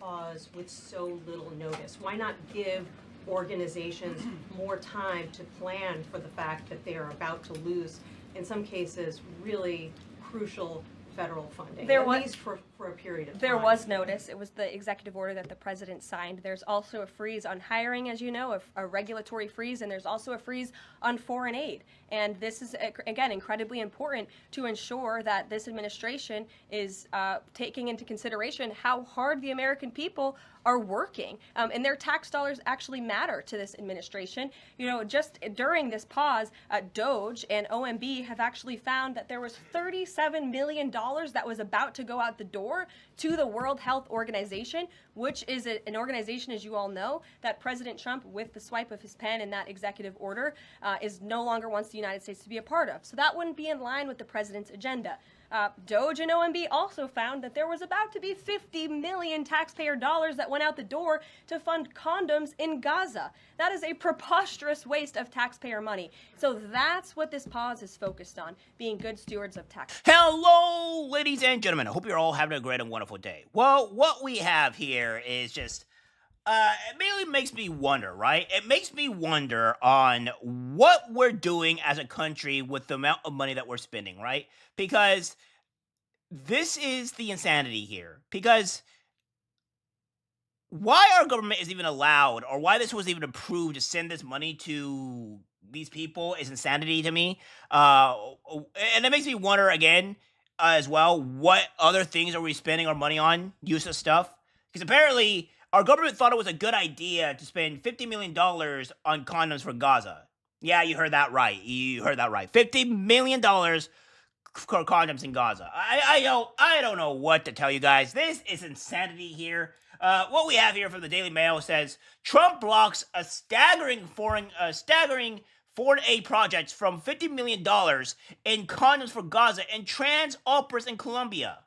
pause with so little notice? Why not give organizations more time to plan for the fact that they are about to lose, in some cases, really crucial federal funding, at least for a period of time? There was notice. It was the executive order that the president signed. There's also a freeze on hiring, as you know, a regulatory freeze, and there's also a freeze on foreign aid. And this is, again, incredibly important to ensure that this administration is taking into consideration how hard the American people are working. And their tax dollars actually matter to this administration. You know, just during this pause, DOJ and OMB have actually found that there was $37 million that was about to go out the door to the World Health Organization, which is an organization, as you all know, that President Trump, with the swipe of his pen in that executive order, is no longer wants the United States to be a part of. So that wouldn't be in line with the president's agenda. DOJ and OMB also found that there was about to be 50 million taxpayer dollars that went out the door to fund condoms in Gaza. That is a preposterous waste of taxpayer money. So that's what this pause is focused on, being good stewards of tax. Hello, ladies and gentlemen. I hope you're all having a great and wonderful day. Well, what we have here is just it really makes me wonder, right? It makes me wonder on what we're doing as a country with the amount of money that we're spending, right? Because this is the insanity here. Because why our government is even allowed, or why this was even approved to send this money to these people is insanity to me. And it makes me wonder again, as well, what other things are we spending our money on? Useless stuff? Because apparently our government thought it was a good idea to spend $50 million on condoms for Gaza. Yeah, you heard that right. You heard that right. $50 million for condoms in Gaza. I don't know what to tell you guys. This is insanity here. What we have here from the Daily Mail says Trump blocks a staggering foreign aid projects from $50 million in condoms for Gaza and trans operas in Colombia.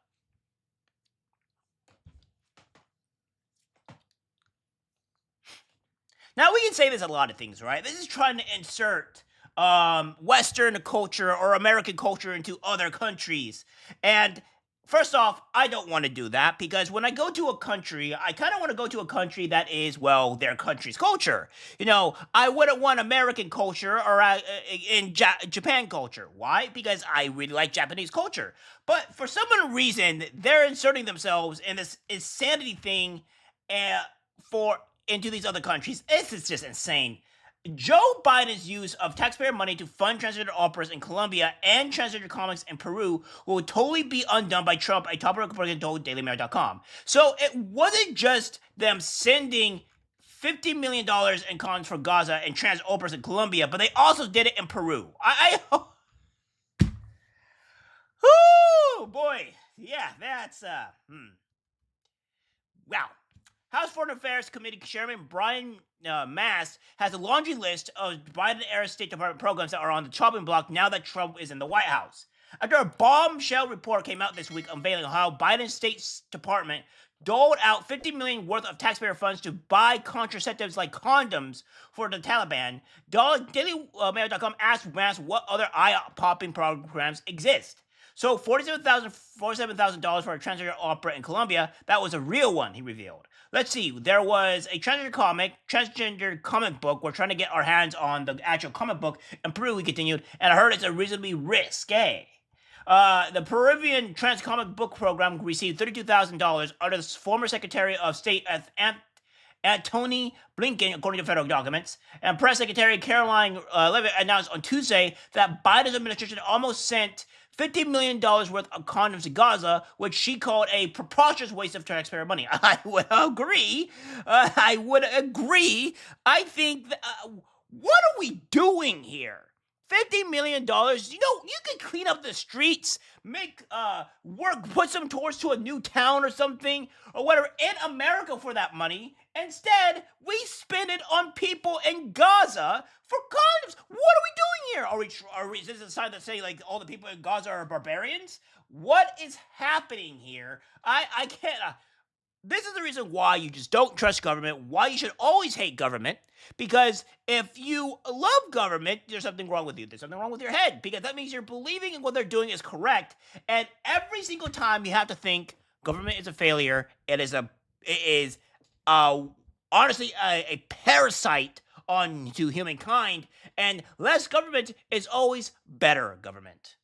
Now, we can say there's a lot of things, right? This is trying to insert Western culture or American culture into other countries. And first off, I don't want to do that because when I go to a country, I kind of want to go to a country that is, well, their country's culture. You know, I wouldn't want American culture or Japan culture. Why? Because I really like Japanese culture. But for some reason, they're inserting themselves in this insanity thing into these other countries. This is just insane. Joe Biden's use of taxpayer money to fund transgender operas in Colombia and transgender comics in Peru will totally be undone by Trump, a top reporter told DailyMail.com. So it wasn't just them sending $50 million in condoms for Gaza and trans operas in Colombia, but they also did it in Peru. Oh boy. Yeah, that's, wow. House Foreign Affairs Committee Chairman Brian Mast has a laundry list of Biden-era State Department programs that are on the chopping block now that Trump is in the White House. After a bombshell report came out this week unveiling how Biden's State Department doled out $50 million worth of taxpayer funds to buy contraceptives like condoms for the Taliban, DailyMail.com asked Mast what other eye-popping programs exist. So $47,000 for a transgender opera in Colombia, that was a real one, he revealed. Let's see, there was a transgender comic book. We're trying to get our hands on the actual comic book in Peru, he continued, and I heard it's a reasonably risque. The Peruvian trans comic book program received $32,000 under the former Secretary of State Antony Blinken, according to federal documents. And Press Secretary Caroline Leavitt announced on Tuesday that Biden's administration almost sent $50 million worth of condoms to Gaza, which she called a preposterous waste of taxpayer money. I would agree. I think, what are we doing here? $50 million, you know, you could clean up the streets, make put some towards to a new town or something, or whatever, in America for that money. Instead, we spend it on people in Gaza for condoms. What are we doing here? Is this a sign that say, like, all the people in Gaza are barbarians? What is happening here? I can't... This is the reason why you just don't trust government, why you should always hate government, because if you love government, there's something wrong with you. There's something wrong with your head, because that means you're believing in what they're doing is correct, and every single time you have to think government is a failure, it is a is honestly a parasite on to humankind, and less government is always better government.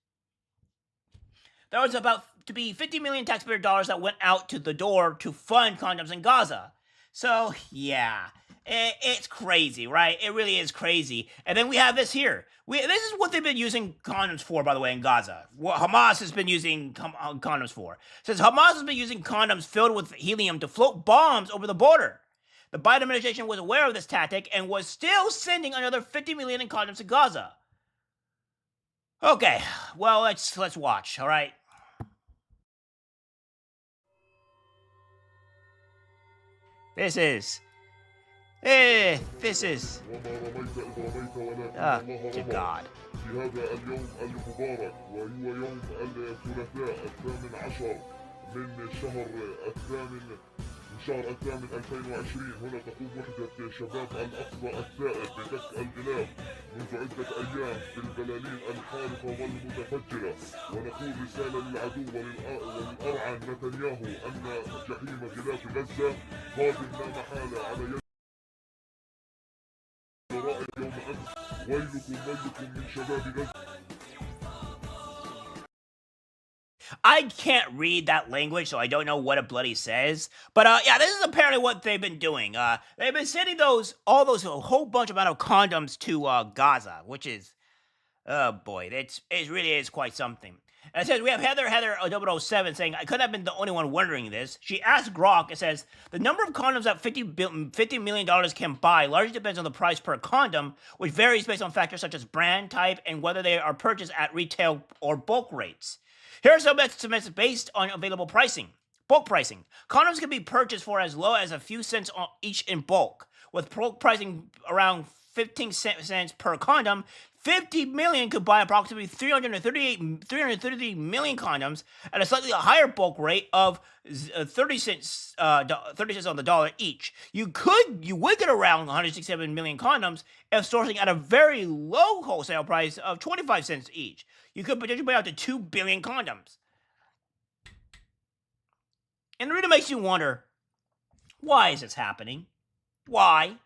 There was about to be 50 million taxpayer dollars that went out to the door to fund condoms in Gaza. So yeah, it's crazy, right? It really is crazy. And then we have this here. This is what they've been using condoms for, by the way, in Gaza. What Hamas has been using condoms for. It says Hamas has been using condoms filled with helium to float bombs over the border. The Biden administration was aware of this tactic and was still sending another 50 million in condoms to Gaza. Okay, well, let's watch, all right? This is... to God. في هذا اليوم المبارك وهو يوم الثلاثاء 18 من شهر الثامن 2020 هنا تقوم وحدة شباب الأقصى الثائر بدك الغلاف منذ عدة أيام بالبلالين الحارقة والمتفجرة، ونقول رسالة للعدو وللأرعن نتنياهو أن جحيم غلاف غزة قادم لا محالة على يد رائع يوم أمس. ويلكم من شباب غزة. I can't read that language, so I don't know what it bloody says. But yeah, this is apparently what they've been doing. They've been sending a whole bunch amount of condoms to Gaza, which is, oh boy, it really is quite something. And it says we have Heather 007 saying, I couldn't have been the only one wondering this. She asked Grok, it says, the number of condoms that $50 million can buy largely depends on the price per condom, which varies based on factors such as brand, type, and whether they are purchased at retail or bulk rates. Here are some estimates based on available pricing. Bulk pricing. Condoms can be purchased for as low as a few cents each in bulk. With bulk pricing around 15 cents per condom, 50 million could buy approximately 330 million condoms at a slightly higher bulk rate of 30 cents on the dollar each. You would get around 167 million condoms if sourcing at a very low wholesale price of 25 cents each. You could potentially buy up to 2 billion condoms. And it really makes you wonder, why is this happening? Why?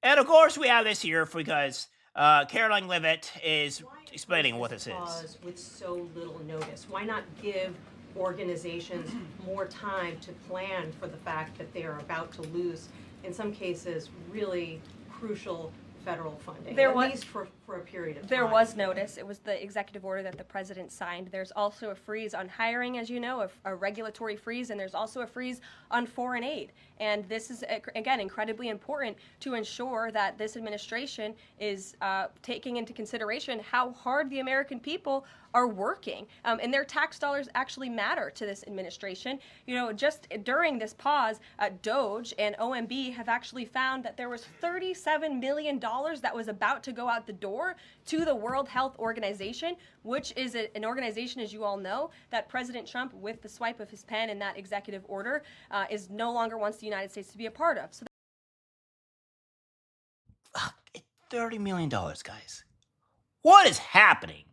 And of course we have this here because Caroline Levitt is explaining what this is. With so little notice, why not give organizations more time to plan for the fact that they are about to lose, in some cases, really crucial federal funding, at least for a period of time? There was notice. It was the executive order that the president signed. There's also a freeze on hiring, as you know, a regulatory freeze, and there's also a freeze on foreign aid. And this is, again, incredibly important to ensure that this administration is taking into consideration how hard the American people are working. And their tax dollars actually matter to this administration. You know, just during this pause, DOGE and OMB have actually found that there was $37 million that was about to go out the door to the World Health Organization, which is an organization, as you all know, that President Trump, with the swipe of his pen in that executive order, is no longer wants the United States to be a part of. So $30 million, guys. What is happening?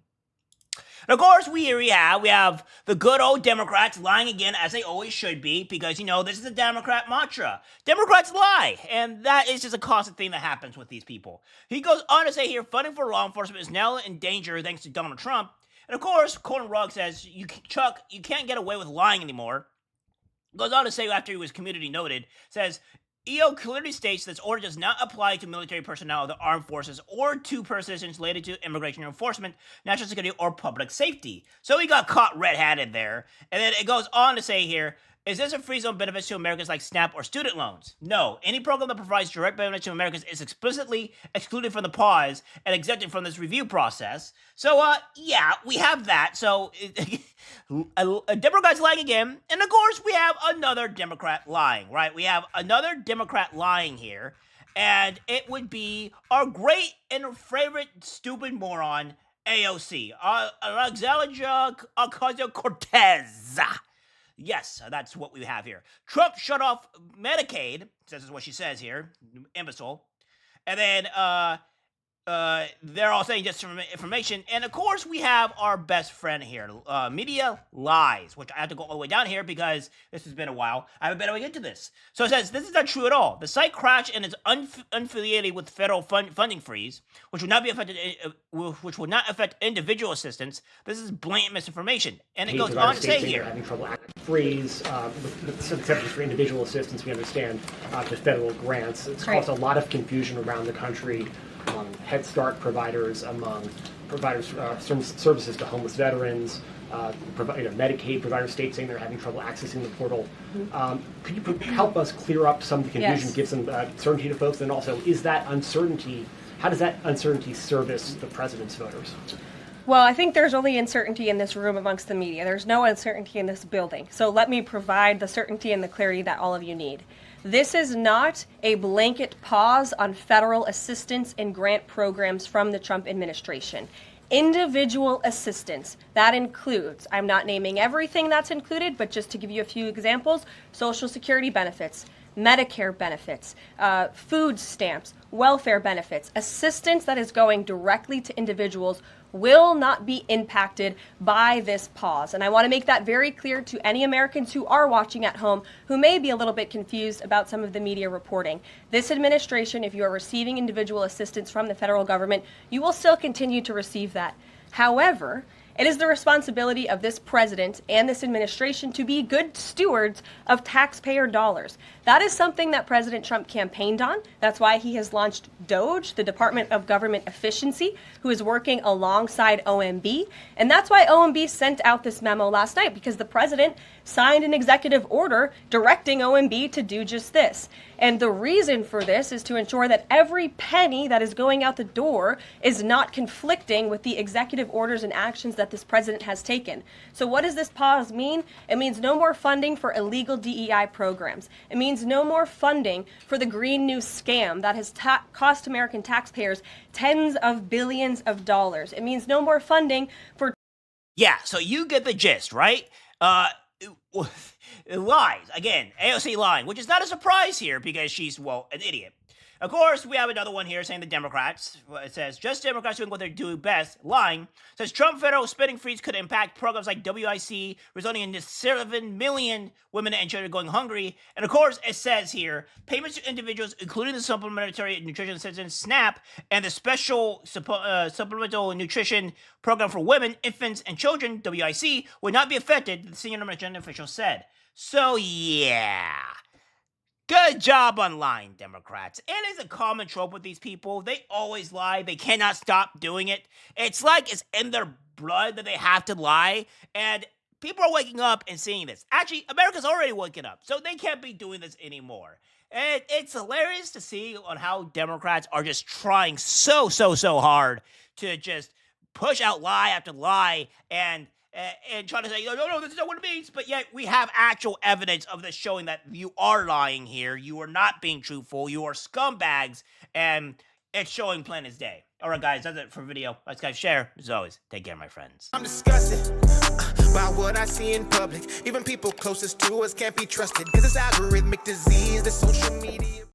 And of course, we have the good old Democrats lying again, as they always should be, because, you know, this is a Democrat mantra. Democrats lie, and that is just a constant thing that happens with these people. He goes on to say here, funding for law enforcement is now in danger thanks to Donald Trump. And of course, Colin Rugg says, Chuck, you can't get away with lying anymore. Goes on to say, after he was community noted, says, EO clearly states this order does not apply to military personnel of the armed forces or to positions related to immigration enforcement, national security, or public safety. So he got caught red-handed there. And then it goes on to say here, is this a free zone benefits to Americans like SNAP or student loans? No. Any program that provides direct benefits to Americans is explicitly excluded from the pause and exempted from this review process. So, yeah, we have that. So, a Democrat's lying again. And, of course, we have another Democrat lying, right? We have another Democrat lying here. And it would be our great and favorite stupid moron, AOC. Alexandria Ocasio-Cortez. Yes, that's what we have here. Trump shut off Medicaid. This is what she says here. Imbecile. And then they're all saying just information. And of course, we have our best friend here, media lies, which I have to go all the way down here because this has been a while. I haven't been able to get to this. So it says, this is not true at all. The site crashed and is unaffiliated with federal funding freeze, which would not be affected, which would not affect individual assistance. This is blatant misinformation. And it goes on to say here, having trouble freeze with some exceptions for individual assistance. We understand the federal grants. It's caused a lot of confusion around the country. Head Start providers, among providers services to homeless veterans, Medicaid providers, states saying they're having trouble accessing the portal. Could you help us clear up some of the confusion, Yes. give some certainty to folks, and also is that uncertainty? How does that uncertainty service the president's voters? Well, I think there's only uncertainty in this room amongst the media. There's no uncertainty in this building. So let me provide the certainty and the clarity that all of you need. This is not a blanket pause on federal assistance and grant programs from the Trump administration. Individual assistance, that includes, I'm not naming everything that's included, but just to give you a few examples, Social Security benefits, Medicare benefits, food stamps, welfare benefits, assistance that is going directly to individuals will not be impacted by this pause. And I want to make that very clear to any Americans who are watching at home who may be a little bit confused about some of the media reporting. This administration, if you are receiving individual assistance from the federal government, you will still continue to receive that. However, it is the responsibility of this president and this administration to be good stewards of taxpayer dollars. That is something that President Trump campaigned on. That's why he has launched DOGE, the Department of Government Efficiency, who is working alongside OMB. And that's why OMB sent out this memo last night, because the president signed an executive order directing OMB to do just this. And the reason for this is to ensure that every penny that is going out the door is not conflicting with the executive orders and actions that this president has taken. So what does this pause mean? It means no more funding for illegal DEI programs. It means no more funding for the Green New scam that has cost American taxpayers tens of billions of dollars. It means no more funding for... Yeah, so you get the gist, right? Lies. Again, AOC lying, which is not a surprise here because she's, well, an idiot. Of course, we have another one here saying the Democrats. It says, just Democrats doing what they're doing best. Lying. It says, Trump federal spending freeze could impact programs like WIC, resulting in 7 million women and children going hungry. And of course, it says here, payments to individuals, including the Supplementary Nutrition Assistance, SNAP, and the Special Supplemental Nutrition Program for Women, Infants, and Children, WIC, would not be affected, the senior administration official said. So, yeah. Good job on lying, Democrats. And it's a common trope with these people. They always lie. They cannot stop doing it. It's like it's in their blood that they have to lie. And people are waking up and seeing this. Actually, America's already waking up, so they can't be doing this anymore. And it's hilarious to see on how Democrats are just trying so hard to just push out lie after lie and trying to say, no, this is not what it means. But yet we have actual evidence of this showing that you are lying here. You are not being truthful. You are scumbags. And it's showing plain as day. All right, guys, that's it for the video. Let's guys share. As always, take care, my friends. I'm disgusted by what I see in public. Even people closest to us can't be trusted. Cause it's algorithmic disease, the social media.